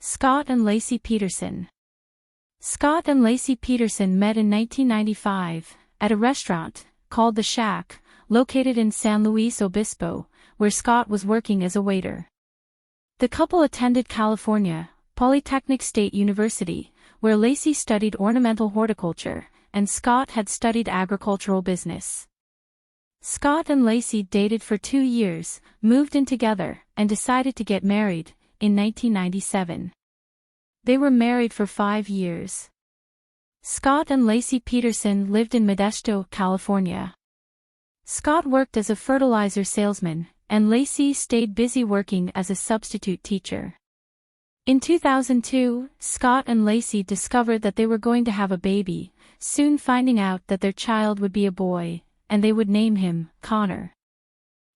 Scott and Laci Peterson. Scott and Laci Peterson met in 1995, at a restaurant, called The Shack, located in San Luis Obispo, where Scott was working as a waiter. The couple attended California Polytechnic State University, where Laci studied ornamental horticulture, and Scott had studied agricultural business. Scott and Laci dated for 2 years, moved in together, and decided to get married, in 1997. They were married for 5 years. Scott and Laci Peterson lived in Modesto, California. Scott worked as a fertilizer salesman, and Laci stayed busy working as a substitute teacher. In 2002, Scott and Laci discovered that they were going to have a baby, soon finding out that their child would be a boy, and they would name him Connor.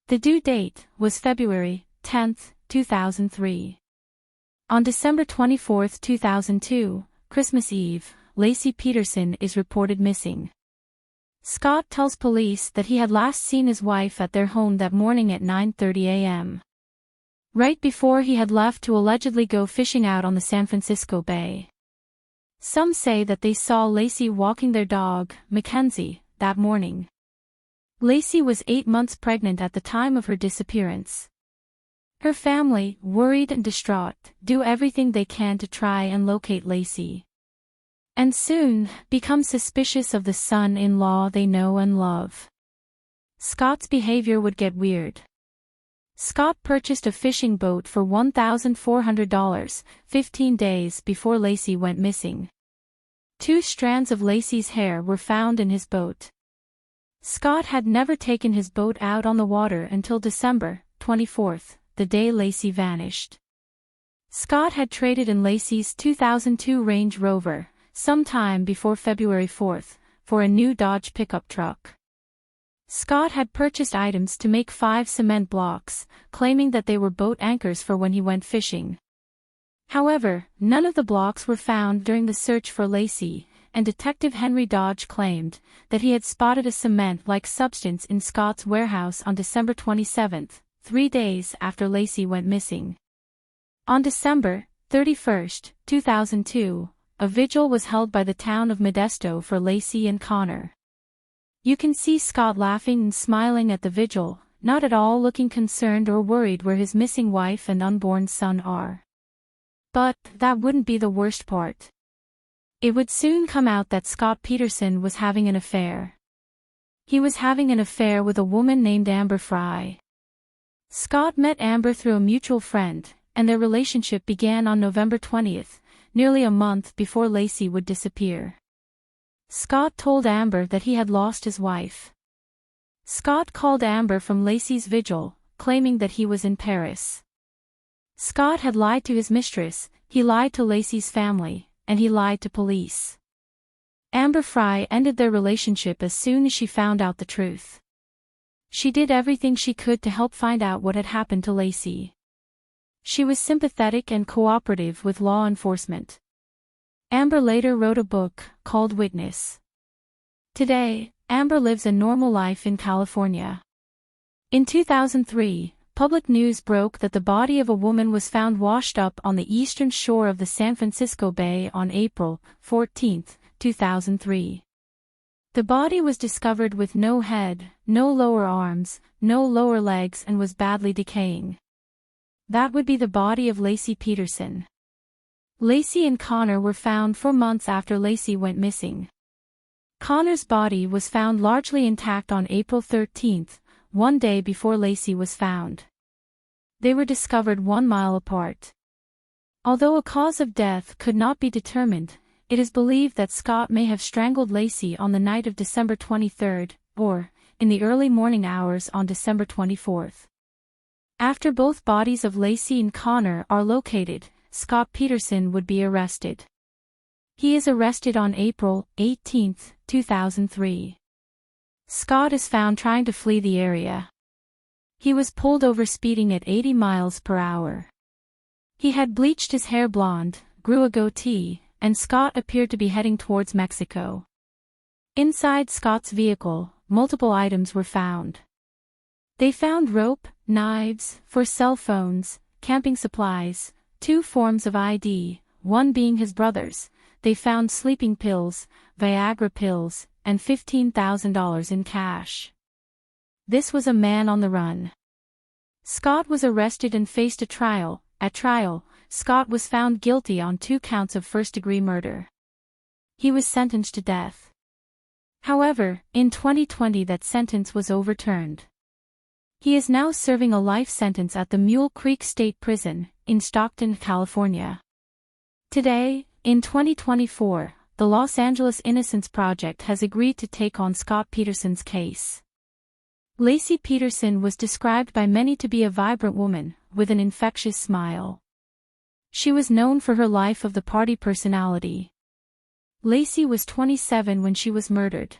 The due date was February 10, 2003. On December 24, 2002, Christmas Eve, Laci Peterson is reported missing. Scott tells police that he had last seen his wife at their home that morning at 9:30 a.m. right before he had left to allegedly go fishing out on the San Francisco Bay. Some say that they saw Laci walking their dog, Mackenzie, that morning. Laci was 8 months pregnant at the time of her disappearance. Her family, worried and distraught, do everything they can to try and locate Laci. And soon, become suspicious of the son-in-law they know and love. Scott's behavior would get weird. Scott purchased a fishing boat for $1,400, 15 days before Laci went missing. 2 strands of Laci's hair were found in his boat. Scott had never taken his boat out on the water until December 24th, the day Laci vanished. Scott had traded in Laci's 2002 Range Rover, sometime before February 4th, for a new Dodge pickup truck. Scott had purchased items to make 5 cement blocks, claiming that they were boat anchors for when he went fishing. However, none of the blocks were found during the search for Laci, and Detective Henry Dodge claimed that he had spotted a cement-like substance in Scott's warehouse on December 27th, 3 days after Laci went missing. On December 31st, 2002, a vigil was held by the town of Modesto for Laci and Connor. You can see Scott laughing and smiling at the vigil, not at all looking concerned or worried where his missing wife and unborn son are. But that wouldn't be the worst part. It would soon come out that Scott Peterson was having an affair. He was having an affair with a woman named Amber Fry. Scott met Amber through a mutual friend, and their relationship began on November 20th, nearly a month before Laci would disappear. Scott told Amber that he had lost his wife. Scott called Amber from Laci's vigil, claiming that he was in Paris. Scott had lied to his mistress, he lied to Laci's family, and he lied to police. Amber Fry ended their relationship as soon as she found out the truth. She did everything she could to help find out what had happened to Laci. She was sympathetic and cooperative with law enforcement. Amber later wrote a book, called Witness. Today, Amber lives a normal life in California. In 2003, public news broke that the body of a woman was found washed up on the eastern shore of the San Francisco Bay on April 14, 2003. The body was discovered with no head, no lower arms, no lower legs and was badly decaying. That would be the body of Laci Peterson. Laci and Connor were found 4 months after Laci went missing. Connor's body was found largely intact on April 13, 1 day before Laci was found. They were discovered 1 mile apart. Although a cause of death could not be determined, it is believed that Scott may have strangled Laci on the night of December 23, or, in the early morning hours on December 24. After both bodies of Laci and Connor are located, Scott Peterson would be arrested. He is arrested on April 18, 2003. Scott is found trying to flee the area. He was pulled over speeding at 80 miles per hour. He had bleached his hair blonde, grew a goatee, and Scott appeared to be heading towards Mexico. Inside Scott's vehicle, multiple items were found. They found rope, knives, 4 cell phones, camping supplies, 2 forms of ID, one being his brother's. They found sleeping pills, Viagra pills, and $15,000 in cash. This was a man on the run. Scott was arrested and faced a trial. At trial, Scott was found guilty on 2 counts of first-degree murder. He was sentenced to death. However, in 2020 that sentence was overturned. He is now serving a life sentence at the Mule Creek State Prison, in Stockton, California. Today, in 2024, the Los Angeles Innocence Project has agreed to take on Scott Peterson's case. Laci Peterson was described by many to be a vibrant woman, with an infectious smile. She was known for her life of the party personality. Laci was 27 when she was murdered.